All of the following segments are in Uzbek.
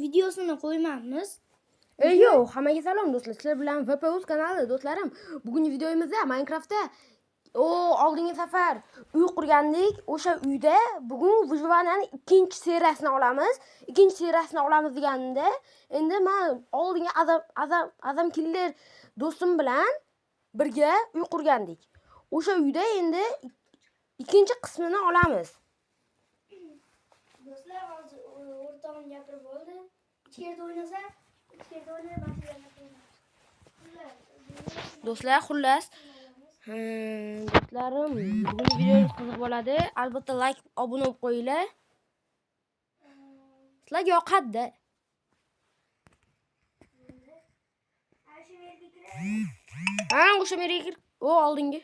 videosini qo'ymaymiz. Yo'q, hammaga salom do'stlar. Sizlar bilan VPUz kanali do'stlarim. Bugungi videomizda Minecraftda oldingi safar uy qurgandik. O'sha uyda bugun Vyjivaniyaning ikkinchi seriyasini olamiz. Ikkinchi seriyasini olamiz deganda, endi men oldingi Azam Killer do'stim bilan birga uy qurgandik. O'sha uyda endi ikkinchi qismini olamiz. Do'stlar, hozir o'rtog'im gapirib bo'ldi. Ichkarida o'ynasa, ichkarida o'ynay, Do'stlar, xullas, do'stlarim, bugun videomiz qiziq bo'ladi. Albatta like, obuna bo'lib qo'yinglar. Sizlarga yoqadi. O'sha meraga kir. Oldingi.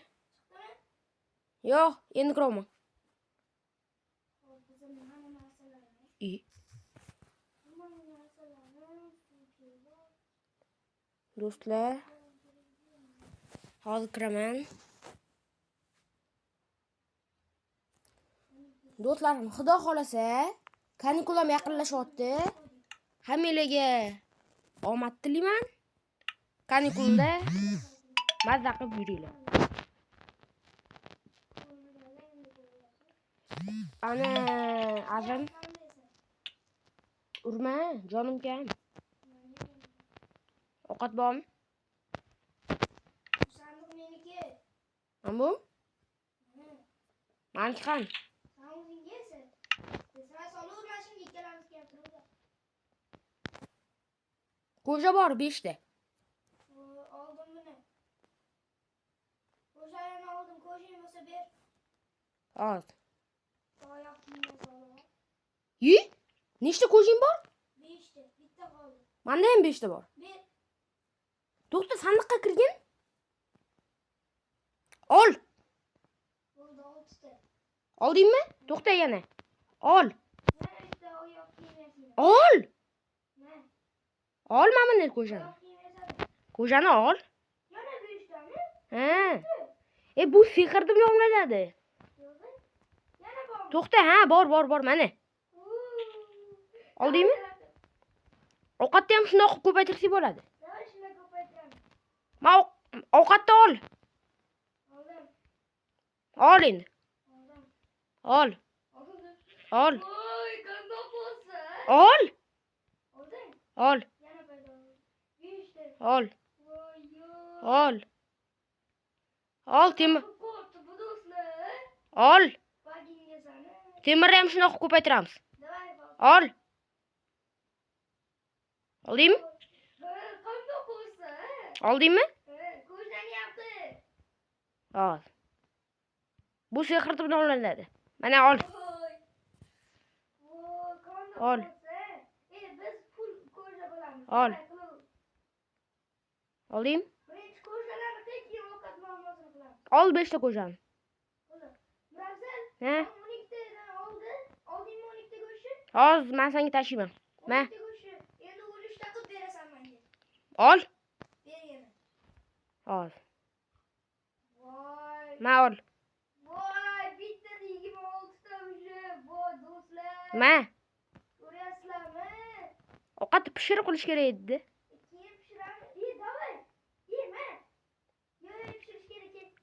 Yo'q, endi kiraman. Do'stlar, hozir kiraman. Do'stlarim, xudo xolasa, kanikulam yaqinlashyapti. Hammalarga omad tilayman. Kanikulda mazza qilib yuringlar. Ana, azam. Urma, jonim kam. Ovqat bormi? Sandiq meniki. Ammo? Meniki ham. Ko'ja bor 5 ta. Oldim buni. Ko'jani oldim, ko'jang bo'lsa ber. Hozir. Oyoqimga solaman. Nechta ko'jing bor? 5 ta, bitta qoldi. Menda ham 5 ta bor. Ber. To'xta, sandiqqa kirgin. Ol. Bo'ldi 6 ta. Oldingmi? To'xta yana. Ol. Mana bitta oyoq kiymasini. Ol. Ne? Ol mana ko'jani. Ko'jani ol. Yana 5 tami? Ha. Bu sehrda nomlanadi. Yana bor. To'xta, ha, bor mana. Oldingmi? Ovqatni ham shundoq ko'paytirsak bo'ladi. Davay shunday ko'paytiramiz. Ma ovqatni ol. Oldim. Ol endi. Oldim. Ol. Ol. Voy, qandoq bo'lsa? Ol. Oldim. Ol. Yana paydo. 5 ta. Ol. Voy, Ol. Ol temir. bu do'stlar. Ol. Baginga sana. Temirni ham shundoq ko'paytiramiz. Davay. Ol. Oldingmi? Qandoq bo'lsa? Oldingmi? Ko'zlanyapti. Hozir. Bu sehrda nomlanadi. Mana ol. Ol. Biz pul ko'rja bo'lamiz. Ol. Oldingmi? Birinchi ko'rjalarni keyin ovqat muammosini qilamiz. Ol 5 ta ko'jani. Mavzal, Ha? 12 tadan oldi. Oldingmi 12 ta go'shtni? Hozir men senga tashiyman. Ma. 12 ta go'shtni. Endi 13 ta qilib berasan menga. Ol. Ber yana. Hozir. Voy. Ma ol. Voy, bitta 26 ta uje. Voy do'stlar. Ma. Ko'ryapsizlarmi? Ovqatni pishirib qilish kerak edi. Keyin pishiramiz. Davay. Yema. Yo'q, pishirish kerak.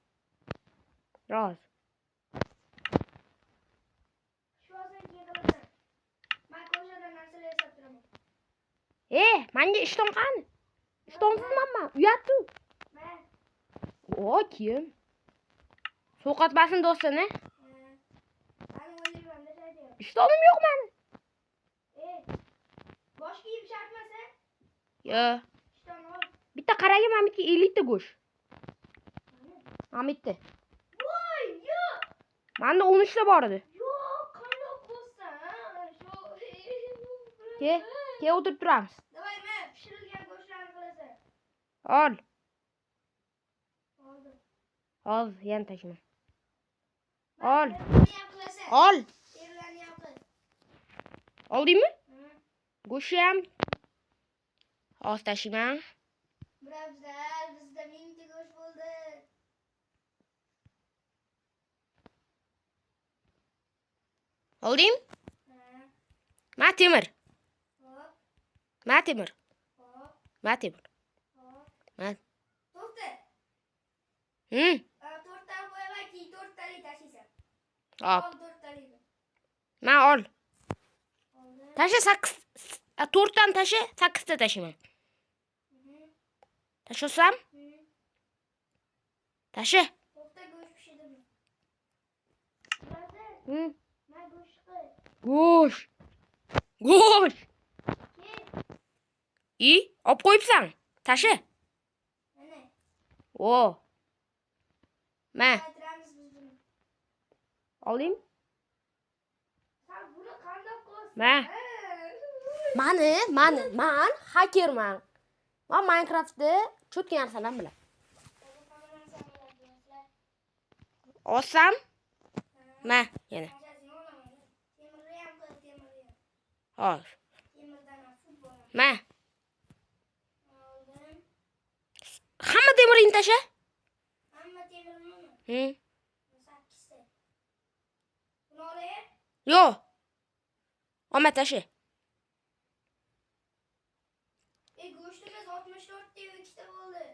Hozir. Shu hozir keyin qilasan. Men ko'rjadan narsalar yasab turaman. Menga ishton qani? Ishtonsizmanman. Uyatdi. Men. Kim? Sovqatmasin do'stini. Meni o'ylayman deb aytayapman. Ishtonim yo'q meni. Bosh kiyim shart emas-a? Yo'q. Ishton ol. Bitta qaragi, men bitta 50 ta go'sht. Mana bitta. Voy, yo'q. Menda 13 ta bor edi. Yo'q, qandoq bo'lsa, Ke o'tirib turamiz. Davay, men pishirilgan go'shtlarni qilasan. Ol. Oldim. Hozir yana tashima. Ol. Ol. Ol. Oldingmi? Go'sht ham. Hozir tashiyman. Birazdan bizda mingta go'sht bo'ldi. Olding? Ma temir. Ma temir. Hop, Ma temir. hop. Ma. To'xta. Hı. 4 tane qo'yaman, keyin 4 talik tashlaysan. Hop. Ol 4 talikni. Ma ol. Oldim. Tasha 8. 4 tane tasha, 8 ta tashlayman. Tashlasam? Tasha. To'xta, go'sht pishirdim. Hı. Men go'sht qil. Go'sht. Go'sht. Kel. Olib qo'yibsan. Tasha. Mana. O. Ma. Qaytiramiz biz buni. Oling. Sen buni qandoq qilasan? Ma. Man hakerman. Men Minecraftda cho'tka narsalar bilan. Olsam? Ma, yana. Temirni ham qil, temirni. Hop. Temirdan futbol. Ma. Oldim. Hamma temirini tasha. Hamma temirni. Hı. 8 ta. Buni olay. Yo. Olma tasha. Go'shtimiz 64 ta 2 ta bo'ldi.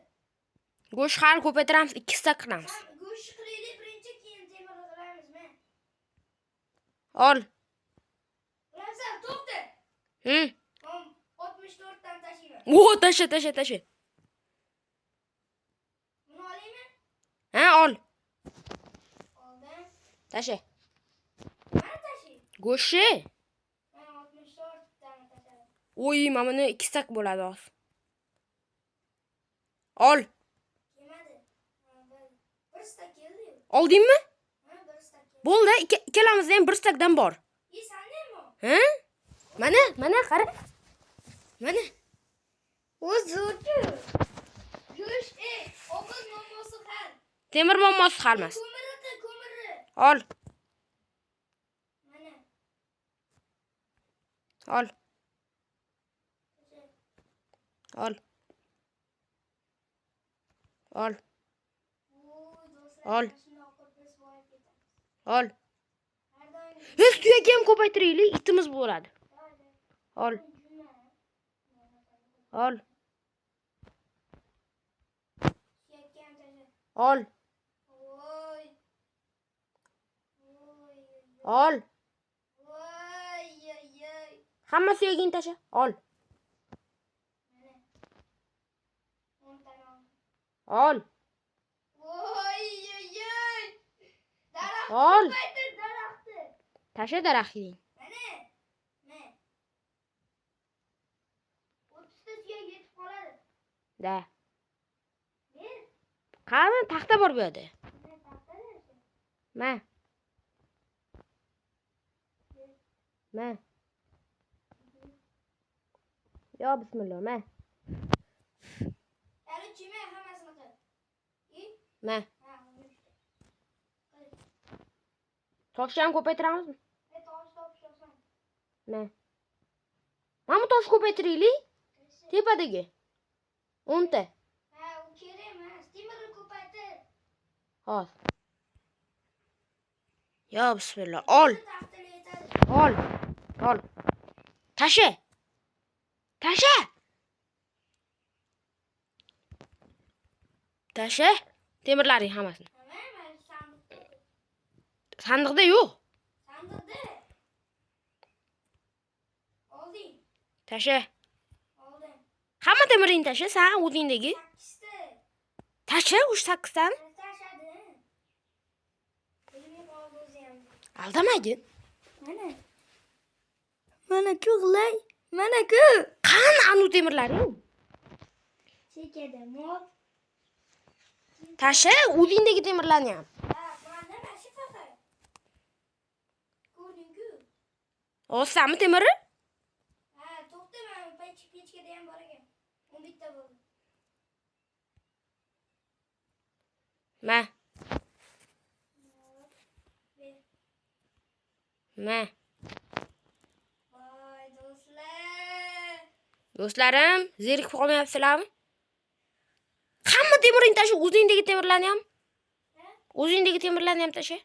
Go'sht har ko'paytiramiz, 2 ta qilamiz. Sen go'sht qilaylik birinchi, keyin temirni qilamiz men. Ol. Bilamsan, to'xta. Hı. 64 dan tashiyman. O, tasha. Buni olaymi? Ha, ol. Oldim. Tasha. Mana tashi. Go'shtni. Men 64 dan tashadim. Oy, mana buni 2 ta bo'ladi hozir. Ol. Kelmadi. Bir stak keldi. Oldingmi? Ha, bir stak keldi. Bo'ldi, ikkalamizda ham 1 stakdan bor. Sendami? Ha? Mana qara. Mana. O'zurchi. Go'sht, o'g'il momosi qal. Temir mommosi qalmas. Ko'miri. Ol. Mana. Ol. Ol. Ol. Voy, do'stlar. Ol. Shundoq qilib biz boyib ketamiz. Ol. Har doim Biz tuyaga ham ko'paytiraylik, itimiz bo'ladi. Ol. Ol. Ol. Voy. Ol. Voy. Hamma suyagini tasha. Ol. Mana. 10 tane oldim. Ol. Voy. Daraxt. Ol. Ko'paytir daraxtni. Tasha daraxting. Mana. 30 ta suyak yetib qoladi. Da. Men Qani taxta bor bu yerda. Ma. Yo, bismillah, ma. Ya'ni chime hammasini qil. Ma. Ha, uni ishla. Toshni ham ko'paytiramizmi? Tosh topishasan. Ma. Mana bu tosh ko'paytiraylik. Tepadagi. 10 ta. Ha, u kerak emas. Temirni ko'paytir. Hozir. Yo, bismillah. Ol. Taxtali yetadi. Ol. Tasha. Tasha. Temirlaring hammasini. Men sandiqda. Sandiqda yo'q. Sandiqda. Olding. Tasha. Oldim. Hamma temiringni tasha, sen o'zingdagi. 8 ta. Tasha, uch 8 tani. Tashadim. Bilmay qoldi o'zi ham. Aldamagin. Mana-ku g'ilay. Mana-ku. Qani anu temirlaring? Chekada mol. Tasha, o'zingdagi temirlarni ham. Ha, mana mashi faqat. Ko'rding-ku. Olsammi temiri? Ha, to'xta, men pechkada ham bor ekan. 11 ta bo'ldi. Ma. Voy, do'stlar. Do'stlarim, zerikib qolmayapsizlarmi? Hamma temiringni tasha, o'zingdagi temirlarni ham. O'zingdagi temirlarni ham tasha.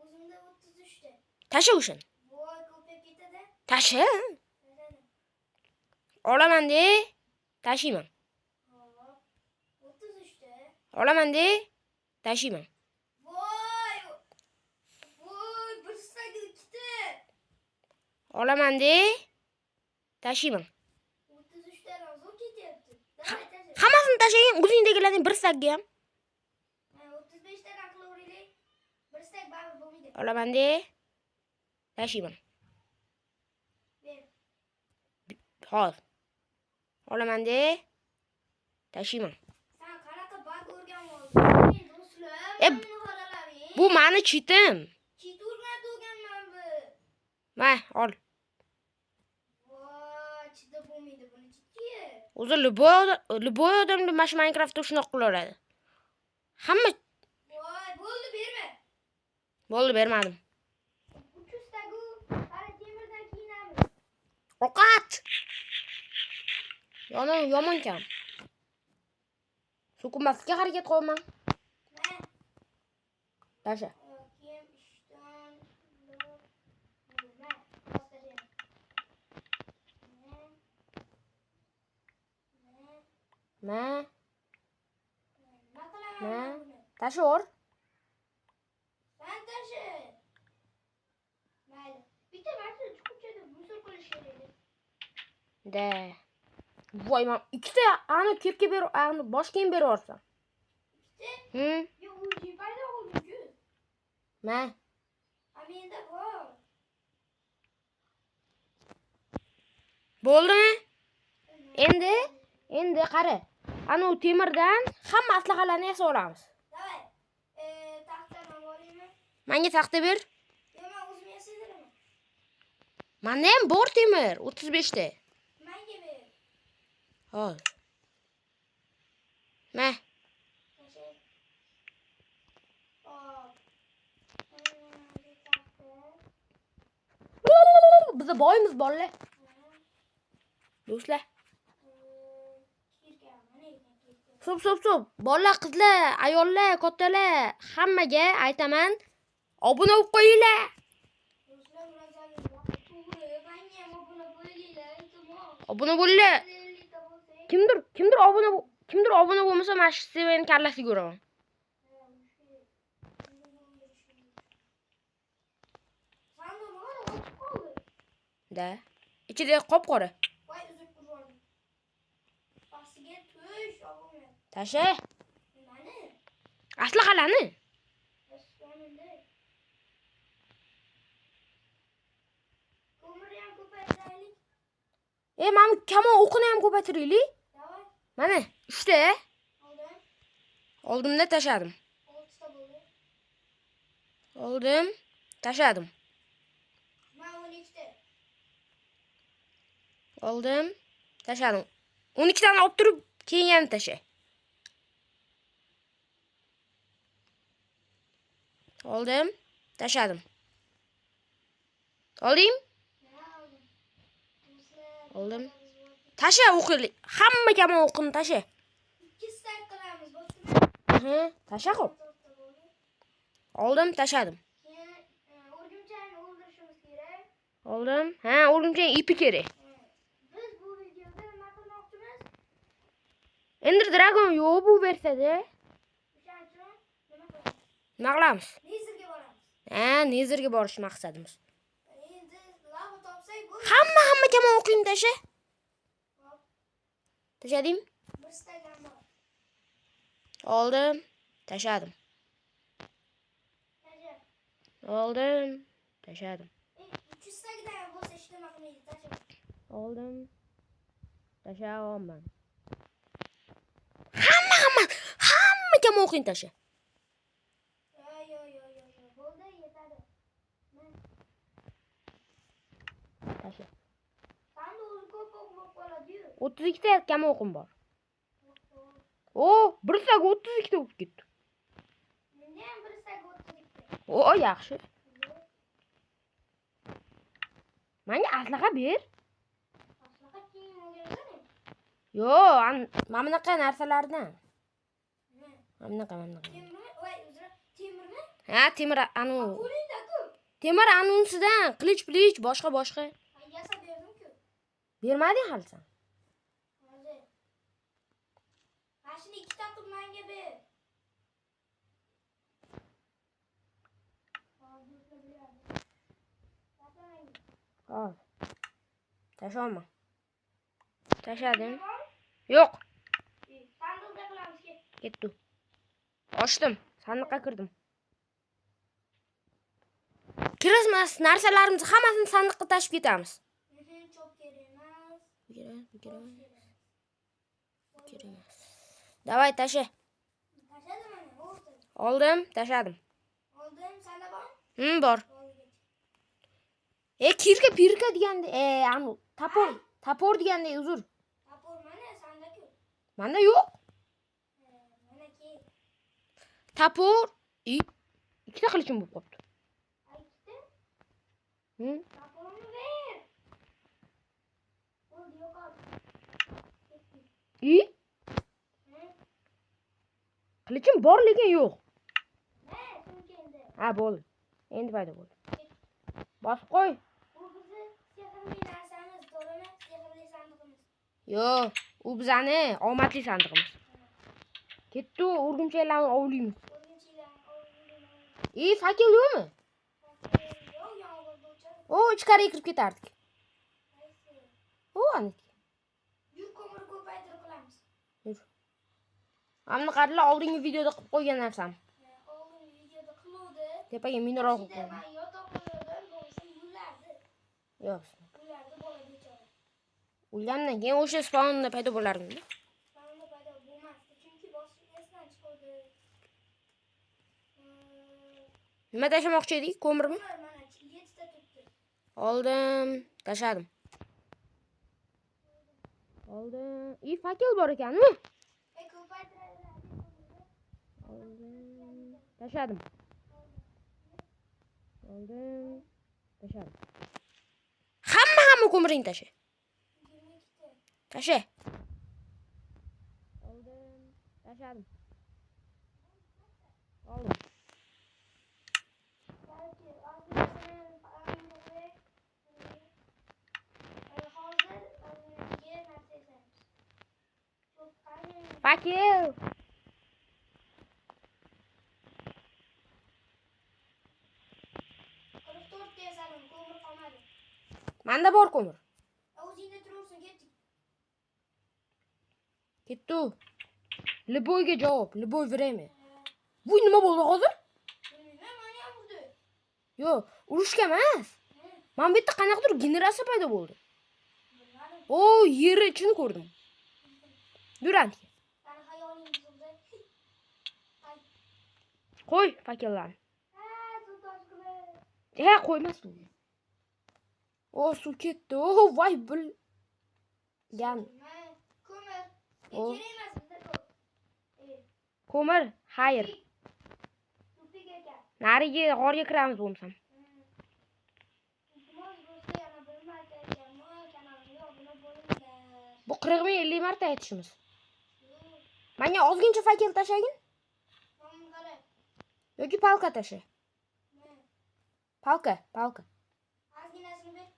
O'zimda 33 ta. Tasha o'shin. Voy, ko'payib ketadi. Tasha. Olaman-de, tashiyman. Hop. 33 ta. Olaman-de, tashiyman. Voy! Voy, bir sakkiz ikkita. Olaman-de, tashiyman. 33 ta razor ketyapti. Davay tasha. Hammasini tashlang, o'zingdagilarning bir sakga ham. 35 ta qilaveraylik. Bir sak baribir bo'lmaydi. Olaman-de, tashiyman. Ber. Hol. Olaman-de, tashiyman. Sen qanaqa bak o'rganib olding? Do'stlar, E, mana xolalaring. Bu meni chitim. Chit o'rganib o'rganman bu. Ma, ol. Voy, chida bo'lmaydi buni chitki. O'zi любой odamni mana shu Minecraftda shunaqa qilaveradi. Hamma Voy, bo'ldi, berma. bo'ldi, bermadim. 300 tagu, qara temirdan kiyinamiz. Ovqat. Yomon kam. So'kinmaslikka harakat qilaman. Mana, Tasha. kiyim ishdan. Mana, bostajam. Ma, Nima qilaman Ma. men buni? Tasha ur. Sen tashi. Mayli. Bitta marta chuqurchada musor qilish kerak. Da. Voy, men ikkita ani kepga ber, ani bosh kiyim beraversan. Bitta? Yo, u paydo bo'ldi-ku. Ma, Menda bor. bo'ldimi? Endi qara. Ana u temirdan hamma aslahalarni yasab olamiz. Davay. Taxtadan olaymi? Menga taxta ber. Yo, men o'zim yasayveraman. Menda ham bor temir, 35 ta. Menga ber. Hol. Ma, Tashay. Hop. biz boymiz bolalar. Do'stlar. Kirga, mana ekan kirga. So'p. Bolalar, qizlar, ayollar, kattalar hammaga aytaman, obuna bo'lib qo'yinglar. Do'stlar, birodarlar, to'g'ri, menga ham obuna bo'laylik, iltimos. Obuna bo'linglar. 50 ta bo'lsak. Kimdir obuna bo'lmasa, mana shu seveni kallasiga uraman. Da. Ichida qop-qora. Voy, uzib turdim. Pastiga tush, obuna. Tasha. Nimani? Aslahalarni. Osmonimda. Ko'mirni ham ko'paytiraylik. Mana kamon o'qini ham ko'paytiraylik. Davay, Mana 3 ta. oldim. Oldimda tashadim. 6 ta bo'ldi. Oldim, tashadim. Men 12 ta. Oldim, tashadim. 12 tani olib turib, keyin yana tasha. Oldim, tashadim. Olding? Oldim. Oldim. Tasha o'qili. Hamma kamon o'qini tasha. 2 stack qilamiz, bo'ptimi? Tasha qo'y. Oldim, tashadim. Keyin o'rgimchakni o'ldirishimiz kerak. Oldim. O'rgimchak ipi kerak. Biz bu videoda nima qilmoqchimiz? Ender Dragon yo'q bu versiyada. O'shaning uchun nima qilamiz? Nima qilamiz? Nezerga boramiz. Nezerga borish maqsadimiz. Endi lava topsak bu. Hamma kamon o'qini tasha. Tashadim. Bir stack ham bor. Oldim, tashadim. Tasha. Oldim, tashadim. 300 stackdan ham bo'lsa hech nima qilmaydi, tasha. Oldim, tashaman. Hamma kamon o'qini tasha. Yo. Bo'ldi, yetadi. Tasha. Qanday o'zi ko'p o'qib qoladi-yu. 32 ta kamon o'qim bor. Bir sak 32 ta o'qib ketdi. Menda ham bir stack 32 ta. Yaxshi. Menga aslaha ber. Aslaqa keyin o'rganasana. Mana bunaqa narsalardan. Mana bunaqa. Temirmi? Voy, uzra, temirmi? Temir anu. Qo'lingda-ku. Temir anunsidan qilich, boshqa. Yasab berdim-ku. Bermading hali sen. Mashina ikkita qilib menga ber. Al. Tashlama. Tashladim. Yo'q. Sandiqda qilamiz ket. Ketdi. Ochdim. Sandiqqa kirdim. Kiramiz, narsalarimizni hammasini sandiqqa tashib ketamiz. Çok kerak emas. Kerak emas. Davay tasha. Tashladim mana, oldu. Oldim, tashladim. Oldim, senda bor? Bor. Pirka deganda, anu, tapor deganda uzr. Tapor mana, senda-ku. Menda yo'q. Mana ke. Tapor, ikkita qilichim bo'lib qopti. Ikkita? Taporni ver. Bo'ldi, yo'qol. Qilichim bor lekin yo'q. Endi. Ha, bo'ldi. Endi paydo bo'ldi. Bosib qo'y. Bu bizni sehrli narsamiz, to'g'rimi? Sehrli sandiqimiz. Yo'q, u bizani omadli sandiqimiz. Ketdi, o'rgimchaklarni ovlaymiz. Fakil yo'qmi? Yo'q, yomg'ir o'chadi. Ichkariga kirib ketardik. Ani. Yuk ko'mir ko'paytirib qilamiz. Yur. Amni qarla oldingi videoda qilib qo'ygan narsam. Oldingi videoda qiluvdi. Tepaga mineral qo'yib qo'ydim. Men yotoq qo'ydim, bo'lsa yullardi. Yo'q. Yullardi bola bechora. O'lgandan keyin o'sha spawnda paydo bo'lardim. Spawnda paydo bo'lmasdi, chunki boshqasidan chiqdi. Nima tashlamoqchi edik? Ko'mirmi? Mana 7 ta turibdi. Oldim, tashladim. Oldim. Fakil bor ekanmi? Oldim, tashladim. Oldim, tashladim. Hamma ko'miring tasha. Tasha. Oldim, tashladim. Oldim. Fakil. Manda bor ko'mir. O'zingda turursin, ketdik. Ketdi. Liboyga javob, liboy время. Bu nima bo'ldi hozir? Bilmayman, meni ham urdi. Yo'q, urushga emas. Men bu yerda qanaqadir generatsiya paydo bo'ldi. Yeri ichini ko'rdim. Durant. Qani xayoling buzildi. Qo'y fakillarni. Suv toshqini. Qo'ymas u. Suv ketdi. Voy bil. Gan. Ko'mir. Kerak emas bizda ko'p. Ko'mir, xayr. Tupik ekan. Nariga g'orga kiramiz bo'lmasam. Bu 40 ming 50 marta aytishimiz. Menga ozgincha fakil tashagin. Yoki palka tasha. Palka. Ozginasini ber.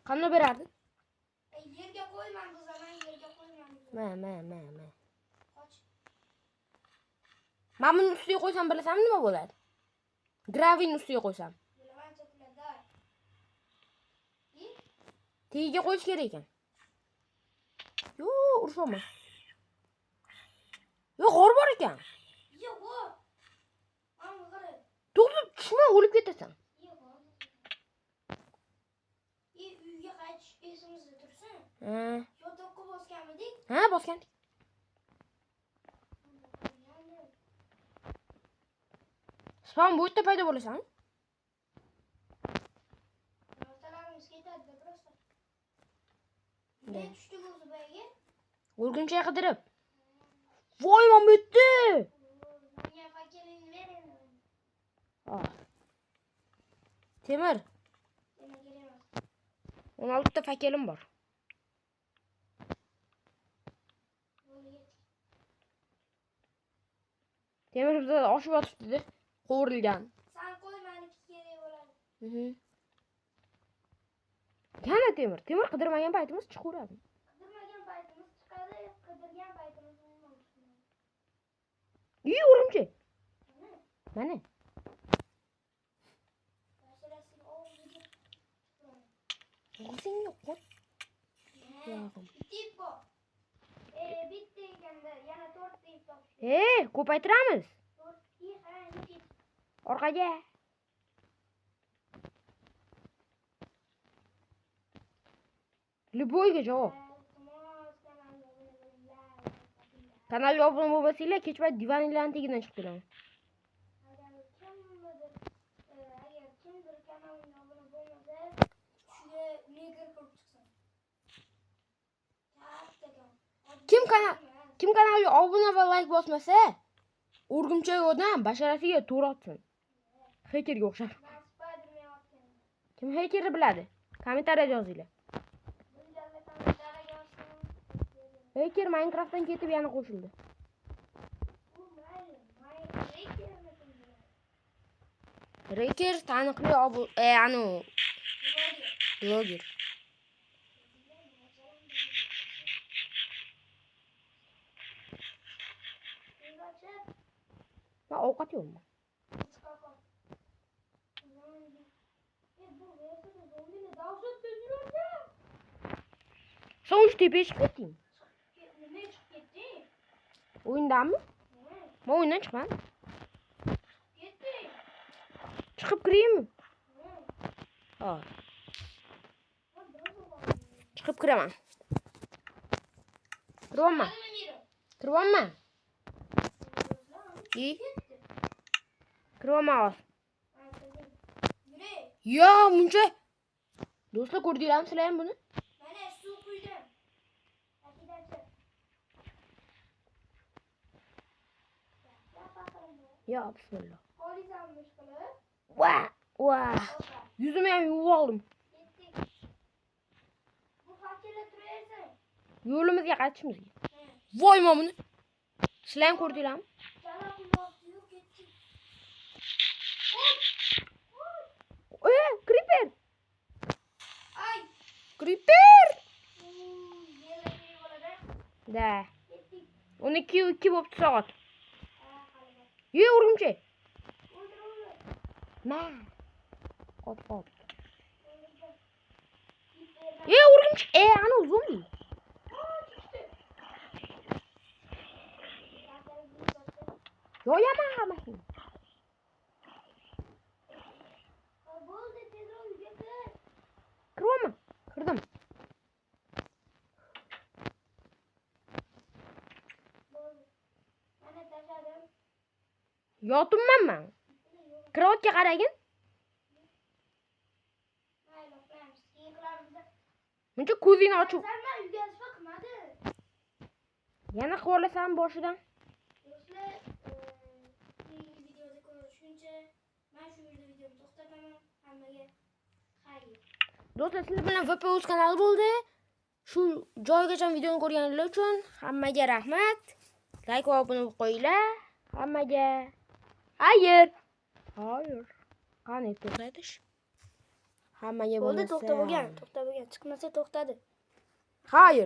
Qanday berardi? Yerga qo'yman bu zaman, yerga qo'yman. Ma. Qoch. Men buni ustiga qo'ysam bilasam nima bo'ladi? Gravin ustiga qo'ysam. Bilaman, cho'kiladi. Tagiga qo'yish kerak ekan. Yo'q, urishma. Yo'q, g'or bor ekan. Yo'q, g'or. Mana g'or. To'g'ri, tushma, o'lib ketasan. Uyga qaytish esimizda tursin. Yotoqqa bosganmidik? Bosgandik. Spawn bu yerda paydo bo'lasan. Narsalarimiz ketadi просто. Ne tushdi o'zi bayaga? O'rgimchak qidirib. Voy, men bitdi. Menga fakilingni ber endi. Temir. Nima kerak emas. 16 ta fakelim bor. Temir bizda oshib yotibdi. Qo'rilgan. Sen qo'y, meniki kerak bo'ladi. Yana temir qidirmagan paytimiz chiqaveradi. Qidirmagan İyi urumchi. Mana. Basharasini og'ziga. Og'zing yo'q. Yog'im. Bitti bu. Bitti ekanda yana 4 deyib topishdi. Ko'paytiramiz. 4 ha, bitti. Orqaga. Любойga javob. Kanalga obuna bo'lmasanglar, kech payt divaninglarning tagidan chiqib kelaman. Agar kimdir kanalimga obuna bo'lmasa, shunga neger qilib chiqsin. Kim kanalga obuna va like bosmasa, o'rgimchak odam basharasiga to'r otsin. Hekerga o'xshab. Kim hekeri biladi? Kommentariyada yozinglar. Heker Minecraftdan ketib yana qo'shildi. Heker taniqli bloger. Ben ovqat yo'qman. Sen uch tepeye chiqib ketding. O'yindanmi? Men o'yindan chiqmadim. Chiqib kiraymi? Ha. Chiqib kiraman. Kiryapman. Kiryapman. Yo, muncha. Do'stlar, ko'rdinglarmi sizlar ham buni? Mana suv quydim. Yo, bismillah. Qo'lingizni qilib. Yuzimni ham yuvib oldim. Bu fakirga turaversin. Yo'limizga qaytishimiz kerak. Voy mana buni. Sizlar ham ko'rdinglarmi? Creeper. Ay. Creeper. Da. 12:02 bo'pti soat. Ye, o'rgimchak. Ma. Qot. Ye, o'rgimchak. Ana zombi. Yo'yaman hammasini. Bo'ldi, tezroq uyga kir. Kiryapman. Kirdim. Bo'ldi. Mana tashladim. Yotibman men. Karavotga qaragin. Mayli, qo'yamiz. Keyin qilamiz. Muncha ko'zingni ochib. Sarman uyga asfa qilmadi. Yana qo'rlasam boshidan. Do'stlar, keyingi videoda ko'rishguncha men shu yerda videoni to'xtataman. Hammaga xayr. Do'stlar, sizlar bilan VPOS kanali bo'ldi. Shu joygacha videoni ko'rganingiz uchun hammaga rahmat. Like va obuna bo'lib qo'yinglar. Hammaga xayr. Qani to'xtatish? Hammaga Bo'ldi, bo'lsa. to'xtab bo'lgan. Chiqmasa to'xtadi. Xayr.